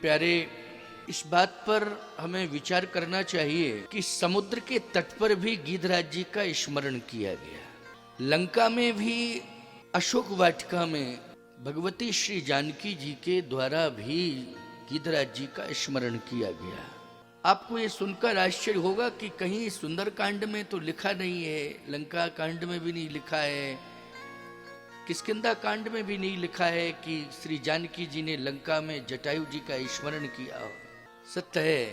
प्यारे, इस बात पर हमें विचार करना चाहिए कि समुद्र के तट पर भी गिद्धराज जी का स्मरण किया गया, लंका में भी, अशोक वाटिका में भगवती श्री जानकी जी के द्वारा भी गिद्धराज जी का स्मरण किया गया। आपको ये सुनकर आश्चर्य होगा कि कहीं सुंदर कांड में तो लिखा नहीं है, लंका कांड में भी नहीं लिखा है, किष्किंधा कांड में भी नहीं लिखा है कि श्री जानकी जी ने लंका में जटायु जी का स्मरण किया हो। सत्य है,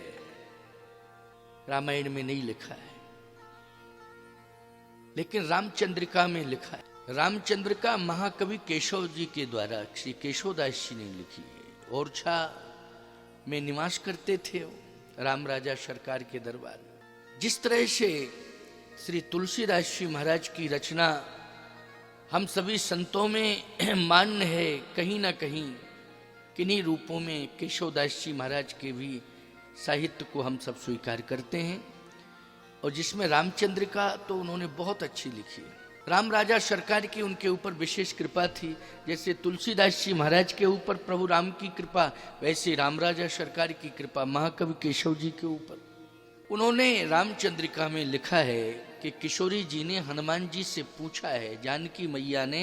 रामायण में नहीं लिखा है, लेकिन रामचंद्रिका में लिखा है। रामचंद्रिका महाकवि केशव जी के द्वारा श्री केशवदास जी ने लिखी है। ओरछा में निवास करते थे राम राजा सरकार के दरबार। जिस तरह से श्री तुलसीदास जी महाराज की रचना हम सभी संतों में मान्य है, कहीं ना कहीं किन्हीं रूपों में केशवदास जी महाराज के भी साहित्य को हम सब स्वीकार करते हैं। और जिसमें रामचंद्रिका तो उन्होंने बहुत अच्छी लिखी। राम राजा सरकार की उनके ऊपर विशेष कृपा थी। जैसे तुलसीदास जी महाराज के ऊपर प्रभु राम की कृपा, वैसे राम राजा सरकार की कृपा महाकवि केशव जी के ऊपर। उन्होंने रामचंद्रिका में लिखा है कि किशोरी जी ने हनुमान जी से पूछा है, जानकी मैया ने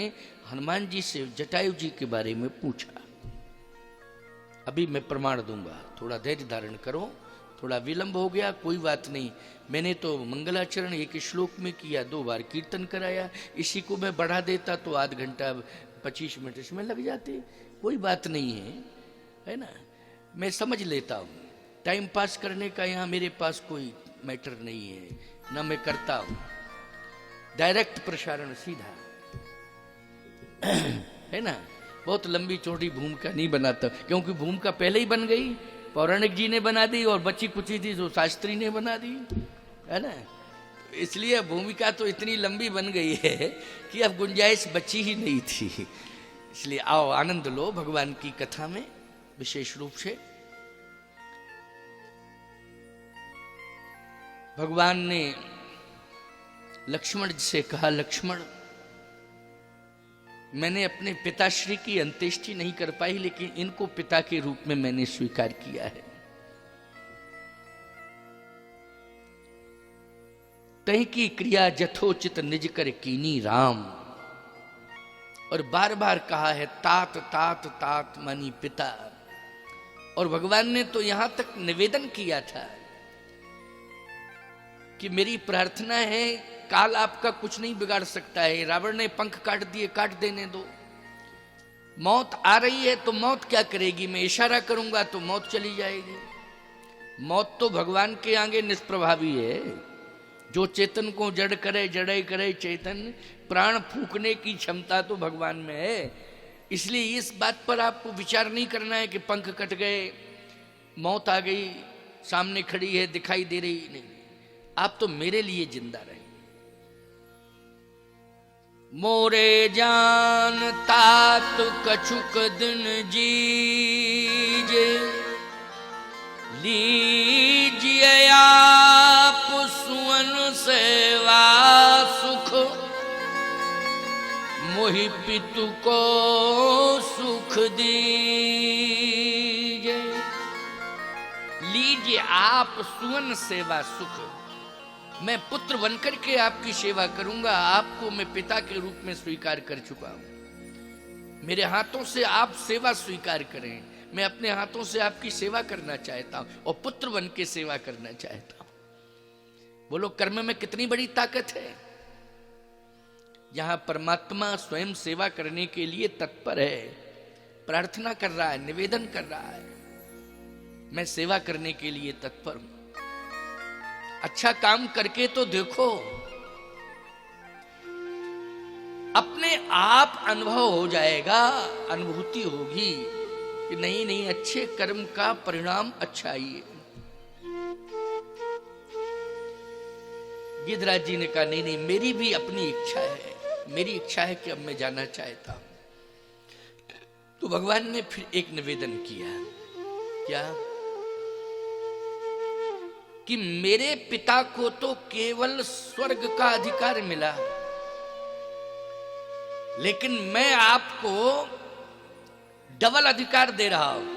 हनुमान जी से जटायु जी के बारे में पूछा। अभी मैं प्रमाण दूंगा, थोड़ा धैर्य धारण करो, थोड़ा विलंब हो गया कोई बात नहीं। मैंने तो मंगलाचरण एक श्लोक में किया, 2 बार कीर्तन कराया, इसी को मैं बढ़ा देता तो आध घंटा 25 मिनट इसमें लग जाते, कोई बात नहीं है ना। मैं समझ लेता हूँ, टाइम पास करने का यहाँ मेरे पास कोई मैटर नहीं है, ना मैं करता हूँ, डायरेक्ट प्रसारण सीधा है ना। बहुत लंबी चौड़ी भूमिका नहीं बनाता, क्योंकि भूमिका पहले ही बन गई, पौराणिक जी ने बना दी और बची कुची थी जो शास्त्री ने बना दी, है ना। इसलिए भूमिका तो इतनी लंबी बन गई है कि अब गुंजाइश बची ही नहीं थी। इसलिए आओ आनंद लो भगवान की कथा में। विशेष रूप से भगवान ने लक्ष्मण से कहा, लक्ष्मण मैंने अपने पिताश्री की अंत्येष्टि नहीं कर पाई, लेकिन इनको पिता के रूप में मैंने स्वीकार किया है। तही की क्रिया जथोचित निज कर कीनी राम। और बार बार कहा है तात तात तात मानी पिता। और भगवान ने तो यहां तक निवेदन किया था कि मेरी प्रार्थना है, काल आपका कुछ नहीं बिगाड़ सकता है। रावण ने पंख काट दिए, काट देने दो। मौत आ रही है तो मौत क्या करेगी, मैं इशारा करूंगा तो मौत चली जाएगी। मौत तो भगवान के आगे निष्प्रभावी है। जो चेतन को जड़ करे, जड़े करे चेतन, प्राण फूकने की क्षमता तो भगवान में है। इसलिए इस बात पर आपको विचार नहीं करना है कि पंख कट गए, मौत आ गई, सामने खड़ी है, दिखाई दे रही नहीं। आप तो मेरे लिए जिंदा रहे। मोरे जान तात कछुक दिन जीजे, लीजिए आप सुवन सेवा सुख, मोहि पितु को सुख दीजे। लीजिए आप सुवन सेवा सुख, मैं पुत्र बनकर के आपकी सेवा करूंगा। आपको मैं पिता के रूप में स्वीकार कर चुका हूं। मेरे हाथों से आप सेवा स्वीकार करें। मैं अपने हाथों से आपकी सेवा करना चाहता हूं और पुत्र बन के सेवा करना चाहता हूं। बोलो कर्म में कितनी बड़ी ताकत है। जहां परमात्मा स्वयं सेवा करने के लिए तत्पर है, प्रार्थना कर रहा है, निवेदन कर रहा है, मैं सेवा करने के लिए तत्पर हूं। अच्छा काम करके तो देखो, अपने आप अनुभव हो जाएगा, अनुभूति होगी कि नहीं नहीं अच्छे कर्म का परिणाम अच्छा ही है। गिद्धराज जी ने कहा नहीं नहीं, मेरी भी अपनी इच्छा है, मेरी इच्छा है कि अब मैं जाना चाहता हूं। तो भगवान ने फिर एक निवेदन किया, क्या कि मेरे पिता को तो केवल स्वर्ग का अधिकार मिला, लेकिन मैं आपको डबल अधिकार दे रहा हूं।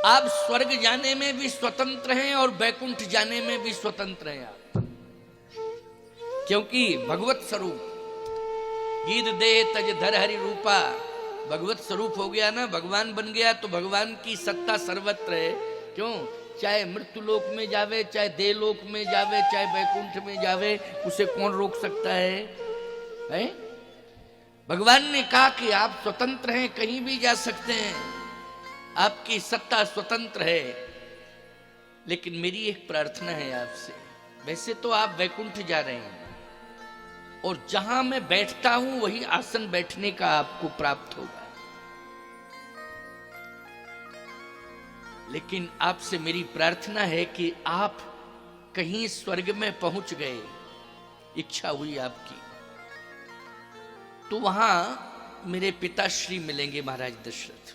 आप स्वर्ग जाने में भी स्वतंत्र हैं और वैकुंठ जाने में भी स्वतंत्र हैं आप, क्योंकि भगवत स्वरूप गीत दे तज धर हरि रूपा, भगवत स्वरूप हो गया ना, भगवान बन गया तो भगवान की सत्ता सर्वत्र है। क्यों? चाहे मृत्यु लोक में जावे, चाहे देवलोक में जावे, चाहे वैकुंठ में जावे, उसे कौन रोक सकता है? भगवान ने कहा कि आप स्वतंत्र हैं, कहीं भी जा सकते हैं, आपकी सत्ता स्वतंत्र है। लेकिन मेरी एक प्रार्थना है आपसे, वैसे तो आप वैकुंठ जा रहे हैं और जहां मैं बैठता हूं वही आसन बैठने का आपको प्राप्त होगा, लेकिन आपसे मेरी प्रार्थना है कि आप कहीं स्वर्ग में पहुंच गए, इच्छा हुई आपकी, तो वहां मेरे पिताश्री मिलेंगे महाराज दशरथ,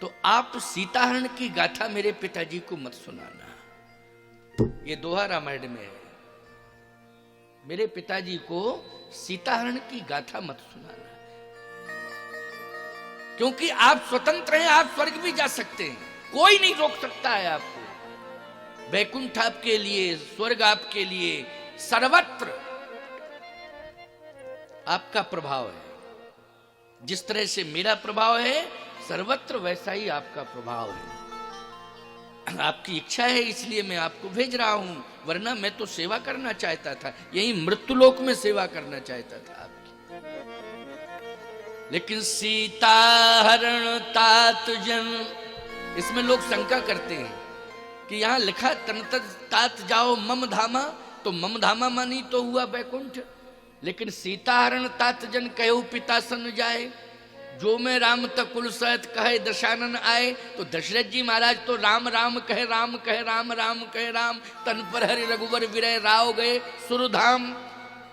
तो आप सीताहरण की गाथा मेरे पिताजी को मत सुनाना। ये दोहा रामायण में है, मेरे पिताजी को सीताहरण की गाथा मत सुनाना, क्योंकि आप स्वतंत्र हैं, आप स्वर्ग भी जा सकते हैं, कोई नहीं रोक सकता है आपको। वैकुंठ आपके लिए, स्वर्ग आपके लिए, सर्वत्र आपका प्रभाव है। जिस तरह से मेरा प्रभाव है सर्वत्र, वैसा ही आपका प्रभाव है। आपकी इच्छा है इसलिए मैं आपको भेज रहा हूं, वरना मैं तो सेवा करना चाहता था, यही मृत्युलोक में सेवा करना चाहता था आपकी। लेकिन सीता हरण तात जन, इसमें लोग शंका करते हैं कि यहां लिखा तन तात जाओ मम धामा, तो मम धामा मानी तो हुआ वैकुंठ, लेकिन सीता हरण तात जन कहो पिता सन जाए, जो मैं राम तकुल सहित कहे दशानन आए। तो दशरथ जी महाराज तो राम राम कहे राम, कहे राम राम कहे राम, तन पर हरि रघुवर विरह राव गए सुरधाम।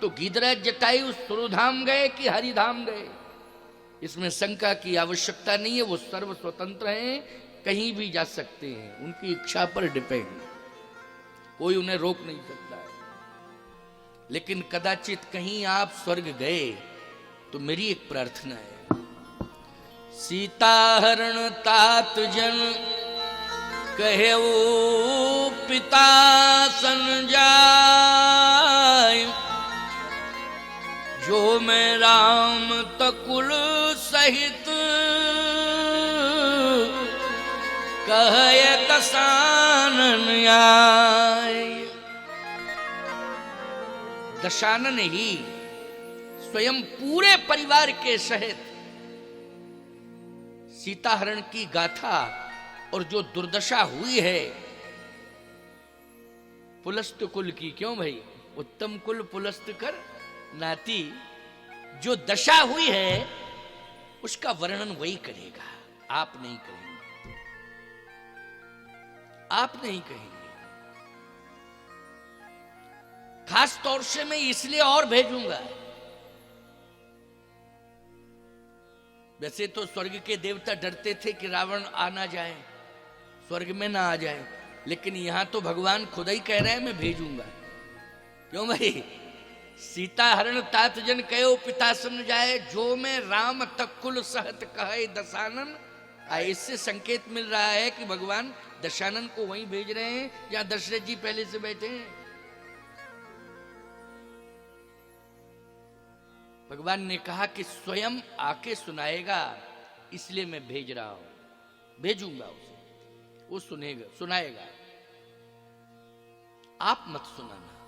तो गीधराज जटायु सुरधाम गए कि हरिधाम गए, इसमें शंका की आवश्यकता नहीं है। वो सर्व स्वतंत्र हैं, कहीं भी जा सकते हैं, उनकी इच्छा पर डिपेंड, कोई उन्हें रोक नहीं सकता है। लेकिन कदाचित कहीं आप स्वर्ग गए तो मेरी एक प्रार्थना है, सीता हरण तात जन कहे वो पिता सन जाय, जो मैं राम तकुल सहित कहे दशानन आए। दशानन ही स्वयं पूरे परिवार के सहित सीताहरण की गाथा और जो दुर्दशा हुई है पुलस्त कुल की, क्यों भाई, उत्तम कुल पुलस्त कर नाती, जो दशा हुई है उसका वर्णन वही करेगा, आप नहीं करेंगे, आप नहीं कहेंगे। खास तौर से मैं इसलिए और भेजूंगा, वैसे तो स्वर्ग के देवता डरते थे कि रावण आ ना जाए, स्वर्ग में ना आ जाए, लेकिन यहां तो भगवान खुद ही कह रहे हैं मैं भेजूंगा। क्यों भाई, सीता हरण तात जन कहो पिता सन जाए, जो मैं राम तकुल सहत कहे दशानन। इससे संकेत मिल रहा है कि भगवान दशानन को वहीं भेज रहे हैं जहां दशरथ जी पहले से बैठे हैं। भगवान ने कहा कि स्वयं आके सुनाएगा, इसलिए मैं भेज रहा हूं, भेजूंगा उसे, वो सुनेगा, सुनाएगा, आप मत सुनाना।